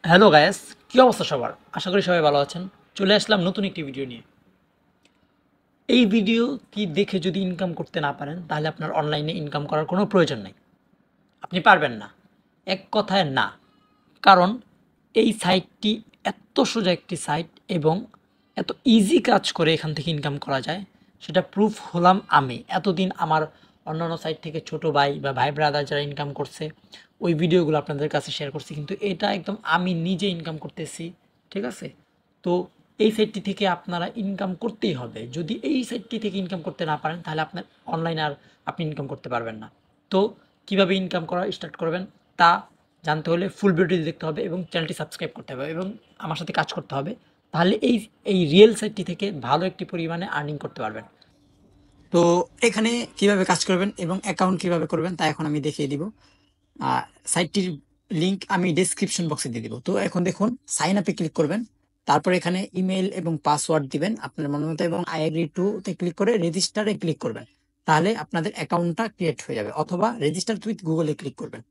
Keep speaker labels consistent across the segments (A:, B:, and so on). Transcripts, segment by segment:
A: Hello guys, কী অবস্থা সবার? আশা করি সবাই ভালো আছেন। চলে আসলাম নতুন একটি ভিডিও নিয়ে। এই ভিডিওটি দেখে যদি ইনকাম করতে না পারেন তাহলে আপনার অনলাইনে ইনকাম করার কোনো প্রয়োজন নেই। আপনি পারবেন না, এক কথায় না। কারণ এই সাইটটি এত সোজা একটি সাইট এবং এত ইজি কাজ করে এখান থেকে ইনকাম করা যায়, সেটা প্রুফ হলাম আমি। এতদিন আমার অন্যান্য সাইট থেকে ছোট ভাই বা ভাই ব্রাদার যারা ইনকাম করছে ওই ভিডিওগুলো আপনাদের কাছে শেয়ার করছি, কিন্তু এটা একদম আমি নিজে ইনকাম করতেছি। ঠিক আছে? তো এই সাইটটি থেকে আপনারা ইনকাম করতেই হবে। যদি এই সাইটটি থেকে ইনকাম করতে না পারেন তাহলে আপনার অনলাইনে আর আপনি ইনকাম করতে পারবেন না। তো কিভাবে ইনকাম করা স্টার্ট করবেন তা জানতে হলে ফুল ভিডিওটি দেখতে হবে এবং চ্যানেলটি সাবস্ক্রাইব করতে হবে এবং আমার সাথে কাজ করতে হবে। তাহলে এই এই রিয়েল সাইটটি থেকে ভালো একটি পরিমাণে আর্নিং করতে পারবেন। তো এখানে কিভাবে কাজ করবেন এবং অ্যাকাউন্ট কিভাবে করবেন তা এখন আমি দেখিয়ে দিব। সাইটটির লিংক আমি ডেসক্রিপশন বক্সে দিয়ে দিব। তো এখন দেখুন, সাইন আপে ক্লিক করবেন। তারপর এখানে ইমেল এবং পাসওয়ার্ড দিবেন আপনার মন মতো এবং আই এগ্রি টু তে ক্লিক করে রেজিস্টারে ক্লিক করবেন। তাহলে আপনাদের অ্যাকাউন্টটা ক্রিয়েট হয়ে যাবে, অথবা রেজিস্টার উইথ গুগলে ক্লিক করবেন।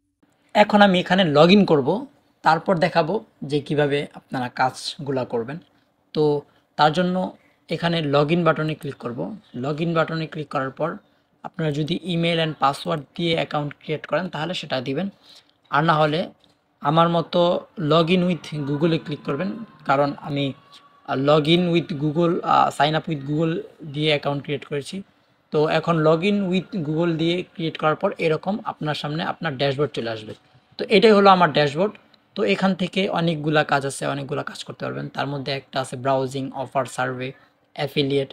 A: এখন আমি এখানে লগ ইন করবো, তারপর দেখাবো যে কিভাবে আপনারা কাজগুলা করবেন। তো তার জন্য এখানে লগ ইন বাটনে ক্লিক করব। লগ ইন বাটনে ক্লিক করার পর আপনারা যদি ইমেল অ্যান্ড পাসওয়ার্ড দিয়ে অ্যাকাউন্ট ক্রিয়েট করেন তাহলে সেটা দিবেন। আর না হলে আমার মতো লগ ইন উইথ গুগলে ক্লিক করবেন, কারণ আমি log in with Google, sign up with Google দিয়ে অ্যাকাউন্ট ক্রিয়েট করেছি। তো এখন লগ ইন উইথ গুগল দিয়ে ক্রিয়েট করার পর এরকম আপনার সামনে আপনার ড্যাশবোর্ড চলে আসবে। তো এটাই হলো আমার ড্যাশবোর্ড। তো এখান থেকে অনেকগুলা কাজ আছে, অনেকগুলা কাজ করতে পারবেন। তার মধ্যে একটা আছে ব্রাউজিং, অফার, সার্ভে, অ্যাফিলিয়েট,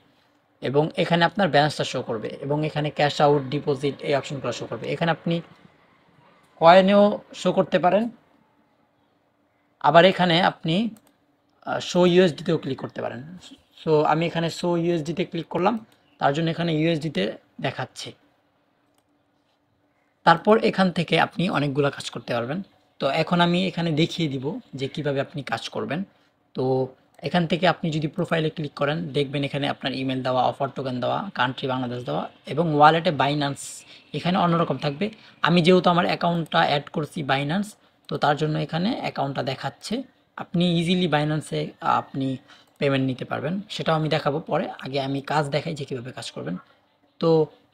A: এবং এখানে আপনার ব্যালেন্সটা শো করবে এবং এখানে ক্যাশ আউট, ডিপোজিট এই অপশনগুলো শো করবে। এখানে আপনি কয়েনেও শো করতে পারেন, আবার এখানে আপনি শো ইউএসডিতেও ক্লিক করতে পারেন। সো আমি এখানে শো ইউএসডিতে ক্লিক করলাম, তার জন্য এখানে ইউএসডিতে দেখাচ্ছে। তারপর এখান থেকে আপনি অনেকগুলো কাজ করতে পারবেন। তো এখন আমি এখানে দেখিয়ে দিব যে কিভাবে আপনি কাজ করবেন। তো এখান থেকে আপনি যদি প্রোফাইলে ক্লিক করেন দেখবেন এখানে আপনার ইমেল দেওয়া, অফার টোকেন দেওয়া, কান্ট্রি বাংলাদেশ দেওয়া এবং ওয়ালেটে বাইন্যান্স এখানে অন্যরকম থাকবে। আমি যেহেতু আমার অ্যাকাউন্টটা অ্যাড করছি বাইন্যান্স, তো তার জন্য এখানে অ্যাকাউন্টটা দেখাচ্ছে। আপনি ইজিলি বাইন্যান্সে আপনি পেমেন্ট নিতে পারবেন, সেটাও আমি দেখাবো পরে। আগে আমি কাজ দেখাই যে কীভাবে কাজ করবেন। তো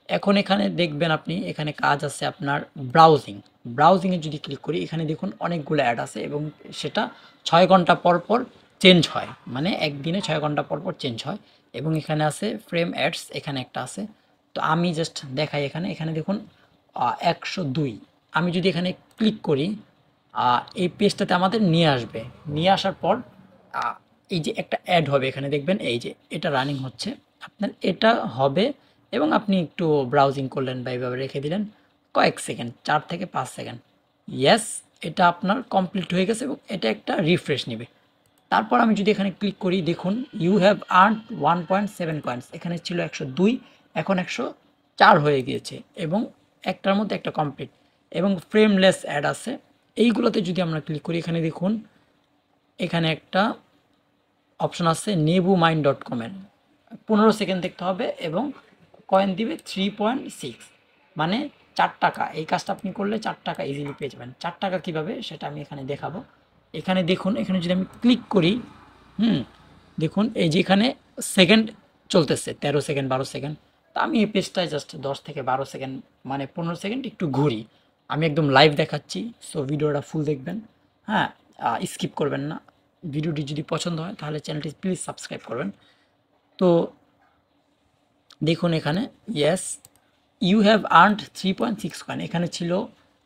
A: এখন এখানে দেখবেন আপনি এখানে কাজ আছে আপনার ব্রাউজিং। ব্রাউজিংয়ে যদি ক্লিক করি এখানে দেখুন অনেকগুলো অ্যাড আছে এবং সেটা 6 ঘন্টা পর পর চেঞ্জ হয়, মানে একদিনে 6 ঘন্টা পর পর চেঞ্জ হয়। এবং এখানে আছে ফ্রেম অ্যাডস, এখানে একটা আছে। তো আমি জাস্ট দেখাই, এখানে এখানে দেখুন 102। আমি যদি এখানে ক্লিক করি এই পেজটাতে আমাদের নিয়ে আসবে। নিয়ে আসার পর এই যে একটা অ্যাড হবে এখানে দেখবেন, এই যে এটা রানিং হচ্ছে, আপনার এটা হবে এবং আপনি একটু ব্রাউজিং করলেন বা এইভাবে রেখে দিলেন কয়েক সেকেন্ড, 4 থেকে 5 সেকেন্ড। ইয়েস, এটা আপনার কমপ্লিট হয়ে গেছে এবং এটা একটা রিফ্রেশ নেবে। তারপর আমি যদি এখানে ক্লিক করি দেখুন ইউ হ্যাভ আর্নড 1.7 কয়েন্স। এখানে ছিল 102, এখন 104 হয়ে গিয়েছে এবং একটার মধ্যে একটা কমপ্লিট। এবং ফ্রেমলেস অ্যাড আছে, এইগুলোতে যদি আমরা ক্লিক করি এখানে দেখুন এখানে একটা অপশন আছে nebumind.com-এর, 15 সেকেন্ড দেখতে হবে এবং কয়েন দিবে 3.6, মানে 4 টাকা। এই কাজটা আপনি করলে 4 টাকা ইজিলি পেয়ে যাবেন। 4 টাকা কীভাবে সেটা আমি এখানে দেখাবো। এখানে দেখুন, এখানে যদি আমি ক্লিক করি, দেখুন এই যে এখানে সেকেন্ড চলতেছে 13 সেকেন্ড, 12 সেকেন্ড। তো আমি এই পেজটায় জাস্ট 10 থেকে 12 সেকেন্ড, মানে 15 সেকেন্ড একটু ঘুরি। আমি একদম লাইভ দেখাচ্ছি, সো ভিডিওটা ফুল দেখবেন। হ্যাঁ, স্কিপ করবেন না। ভিডিওটি যদি পছন্দ হয় তাহলে চ্যানেলটি প্লিজ সাবস্ক্রাইব করবেন। তো দেখুন এখানে yes, you have earned 3.6 coin. এখানে ছিল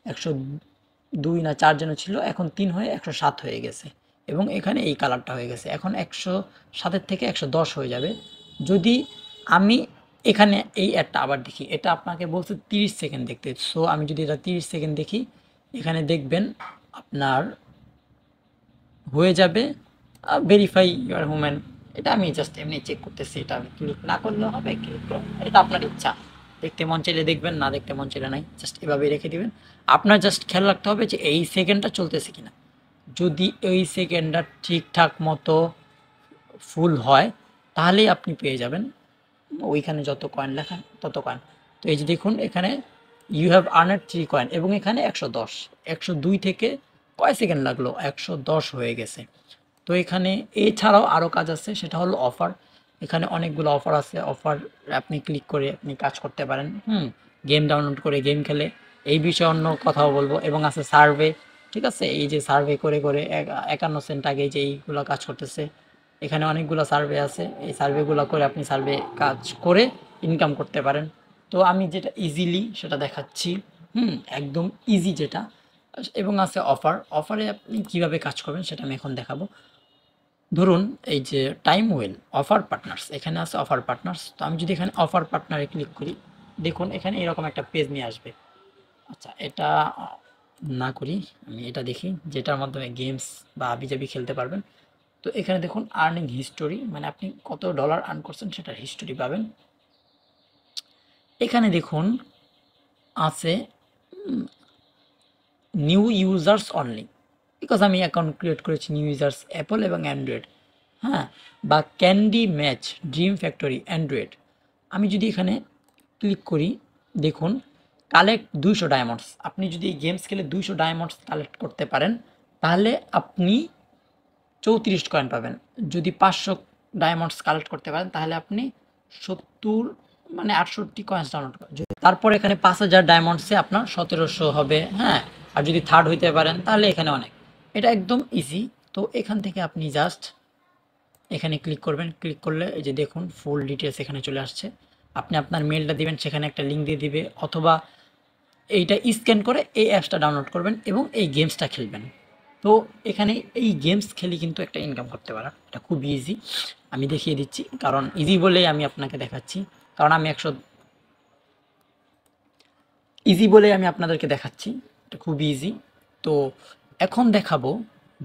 A: 102 না 4 যেন ছিল, এখন 3 হয়ে 107 হয়ে গেছে এবং এখানে এই কালারটা হয়ে গেছে। এখন 107-এর থেকে 110 হয়ে যাবে। যদি আমি এখানে এই অ্যাডটা আবার দেখি, এটা আপনাকে বলছে 30 সেকেন্ড দেখতে। সো আমি যদি এটা 30 সেকেন্ড দেখি এখানে দেখবেন আপনার হয়ে যাবে ভেরিফাই ইউর হুম্যান। এটা আমি জাস্ট এমনি চেক করতেছি, এটা আমি ক্লিক না করলেও হবে, ক্লিক করুন, এটা আপনার ইচ্ছা। দেখতে মন চাইলে দেখবেন, না দেখতে মন চাইলে নাই, জাস্ট এভাবেই রেখে দিবেন। আপনার জাস্ট খেয়াল রাখতে হবে যে এই সেকেন্ডটা চলতেছে কিনা। যদি এই সেকেন্ডটা ঠিকঠাক মতো ফুল হয় তাহলেই আপনি পেয়ে যাবেন ওইখানে যত কয়েন লেখা তত কয়েন। তো এই যে দেখুন এখানে ইউ হ্যাভ আর্নেড 3 কয়েন এবং এখানে 110, 102 থেকে কয় সেকেন্ড লাগলো, 110 হয়ে গেছে। তো এখানে এছাড়াও আরও কাজ আছে, সেটা হলো অফার। এখানে অনেকগুলো অফার আছে, অফার আপনি ক্লিক করে আপনি কাজ করতে পারেন। গেম ডাউনলোড করে গেম খেলে এই বিষয়ে অন্য কথাও বলবো। এবং আছে সার্ভে, ঠিক আছে, এই যে সার্ভে করে করে 51 সেন্ট আগে যে এইগুলো কাজ করতেছে, এখানে অনেকগুলো সার্ভে আছে, এই সার্ভেগুলো করে আপনি সার্ভে কাজ করে ইনকাম করতে পারেন। তো আমি যেটা ইজিলি সেটা দেখাচ্ছি, একদম ইজি যেটা। এবং আছে অফার, অফারে আপনি কিভাবে কাজ করবেন সেটা আমি এখন দেখাবো। ধরুন এই যে টাইম ওয়েল অফার পার্টনার্স, এখানে আছে অফার পার্টনার্স। তো আমি যদি এখানে অফার পার্টনারে ক্লিক করি, দেখুন এখানে এরকম একটা পেজ নিয়ে আসবে। আচ্ছা, এটা না করি, আমি এটা দেখি যেটার মাধ্যমে গেমস বা আবিজাবি খেলতে পারবেন। তো এখানে দেখুন আর্নিং হিস্টোরি, মানে আপনি কত ডলার আর্ন করছেন সেটার হিস্টোরি পাবেন। এখানে দেখুন আছে নিউ ইউজার্স অনলি, বিকজ আমি অ্যাকাউন্ট ক্রিয়েট করেছি নিউ ইউজার্স অ্যাপল এবং অ্যান্ড্রয়েড, হ্যাঁ, বা candy match dream factory Android. আমি যদি এখানে ক্লিক করি, দেখুন কালেক্ট 200 ডায়মন্ডস। আপনি যদি এই গেমস খেলে 200 ডায়মন্ডস কালেক্ট করতে পারেন, তাহলে আপনি 34 কয়েন পাবেন। যদি 500 ডায়মন্ডস কালেক্ট করতে পারেন, তাহলে আপনি 70 মানে 68 কয়েন্স ডাউনলোড করেন। তারপর এখানে 5000 ডায়মন্ডসে আপনার 1700 হবে, হ্যাঁ। আর যদি থার্ড হইতে পারেন তাহলে এখানে অনেক, এটা একদম ইজি। তো এখান থেকে আপনি জাস্ট এখানে ক্লিক করবেন, ক্লিক করলে এই যে দেখুন ফুল ডিটেলস এখানে চলে আসছে। আপনি আপনার মেলটা দিবেন, সেখানে একটা লিঙ্ক দিয়ে দিবে, অথবা এইটা স্ক্যান করে এই অ্যাপসটা ডাউনলোড করবেন এবং এই গেমসটা খেলবেন। তো এখানে এই গেমস খেলে কিন্তু একটা ইনকাম করতে পারা, এটা খুব ইজি। আমি দেখিয়ে দিচ্ছি, কারণ ইজি বলেই আমি আপনাকে দেখাচ্ছি, কারণ আমি ইজি বলে আমি আপনাদেরকে দেখাচ্ছি, এটা খুব ইজি। তো এখন দেখাবো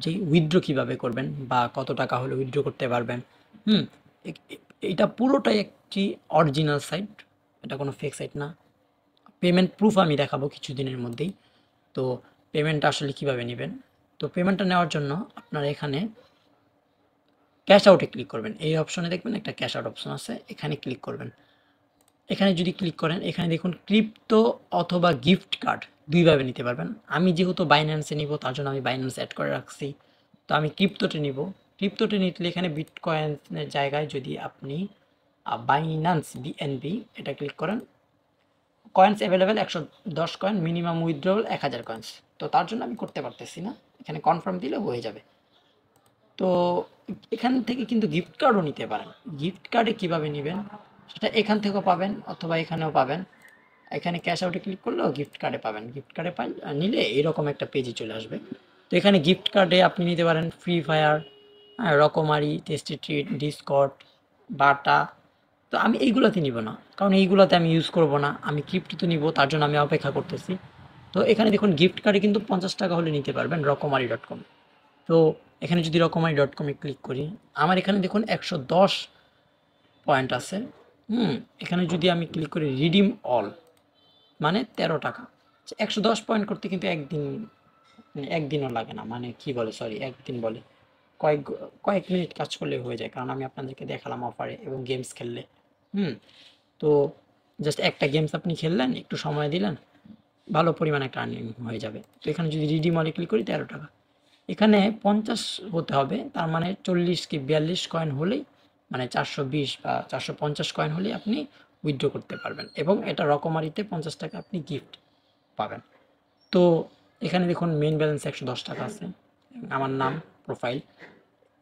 A: যে উইথড্র কিভাবে করবেন বা কত টাকা হলে উইথড্র করতে পারবেন। হুম এটা পুরোটাই একটি অরিজিনাল সাইট, এটা কোনো ফেক সাইট না। পেমেন্ট প্রুফ আমি দেখাবো কিছুদিনের মধ্যেই। তো পেমেন্টটা আসলে কিভাবে নেবেন, তো পেমেন্টটা নেওয়ার জন্য আপনারা এখানে ক্যাশ আউটে ক্লিক করবেন। এই অপশনে দেখবেন একটা ক্যাশ আউট অপশন আছে, এখানে ক্লিক করবেন। এখানে যদি ক্লিক করেন, এখানে দেখুন ক্রিপ্টো অথবা গিফট কার্ড দুইভাবে নিতে পারবেন। আমি যেহেতু বাইন্যান্সে নিব, তার জন্য আমি বাইন্যান্স অ্যাড করে রাখছি। তো আমি ক্রিপ্টোতে নিব। ক্রিপ্টোতে নিলে এখানে বিটকয়েনের জায়গায় যদি আপনি বাইন্যান্স বিএনবি এটা ক্লিক করেন, coins available 110 coin, minimum withdrawal 1000 coins. তো তার জন্য আমি করতে পারতেছি না, এখানে কনফার্ম দিলে হয়ে যাবে। তো এখান থেকে কিন্তু গিফট কার্ডও নিতে পারেন। গিফট কার্ডে কীভাবে নেবেন সেটা এখান থেকেও পাবেন, অথবা এখানেও পাবেন। এখানে ক্যাশ আউটে ক্লিক করলেও গিফট কার্ডে পাবেন। গিফট কার্ডে নিলে এরকম একটা পেজে চলে আসবে। তো এখানে গিফট কার্ডে আপনি নিতে পারেন ফ্রি ফায়ার, রকমারি, টেস্টি ট্রিট, ডিসকর্ড, বাটা। তো আমি এইগুলোতে নিব না, কারণ এইগুলোতে আমি ইউজ করব না, আমি ক্রিপ্টোতে নিব, তার জন্য আমি অপেক্ষা করতেছি। তো এখানে দেখুন গিফট কার্ডে কিন্তু 50 টাকা হলে নিতে পারবেন রকমারি.com। তো এখানে যদি রকমারি.com এ ক্লিক করি, আমার এখানে দেখুন 110 পয়েন্ট আছে। এখানে যদি আমি ক্লিক করি রিডিম অল, মানে 13 টাকা। 110 পয়েন্ট করতে কিন্তু একদিনও লাগে না, মানে কি বলে, সরি, একদিন বলে, কয়েক কয়েক মিনিট কাজ করলে হয়ে যায়, কারণ আমি আপনাদেরকে দেখালাম অফারে এবং গেমস খেললে। তো জাস্ট একটা গেমস আপনি খেললেন, একটু সময় দিলেন, ভালো পরিমাণে একটা আর্নিং হয়ে যাবে। তো এখানে যদি রিডিম অলে ক্লিক করি 13 টাকা, এখানে 50 হতে হবে, তার মানে 40 কি 42 কয়েন হলেই, মানে 420 বা 450 কয়েন হলেই আপনি উইথড্র করতে পারবেন, এবং এটা রকমারিতে 50 টাকা আপনি গিফট পাবেন। তো এখানে দেখুন মেইন ব্যালেন্স 110 টাকা আছে, আমার নাম, প্রোফাইল,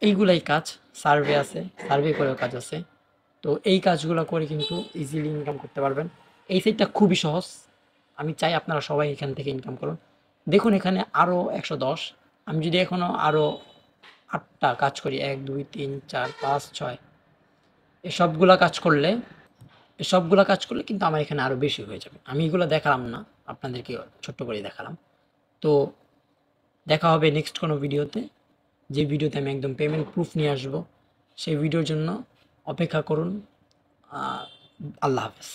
A: এইগুলাই কাজ। সার্ভে আছে, সার্ভে করেও কাজ আছে। তো এই কাজগুলো করে কিন্তু ইজিলি ইনকাম করতে পারবেন। এই সাইটটা খুবই সহজ, আমি চাই আপনারা সবাই এখান থেকে ইনকাম করুন। দেখুন এখানে আরও 110, আমি যদি এখনও আরও 8টা কাজ করি, 1 2 3 4 5 6, এসবগুলা কাজ করলে কিন্তু আমার এখানে আরও বেশি হয়ে যাবে। আমি এগুলো দেখালাম না, আপনাদেরকে ছোট্ট করে দেখালাম। তো দেখা হবে নেক্সট কোনো ভিডিওতে, যে ভিডিওতে আমি একদম পেমেন্ট প্রুফ নিয়ে আসবো। সেই ভিডিওর জন্য অপেক্ষা করুন। আল্লাহ হাফেজ।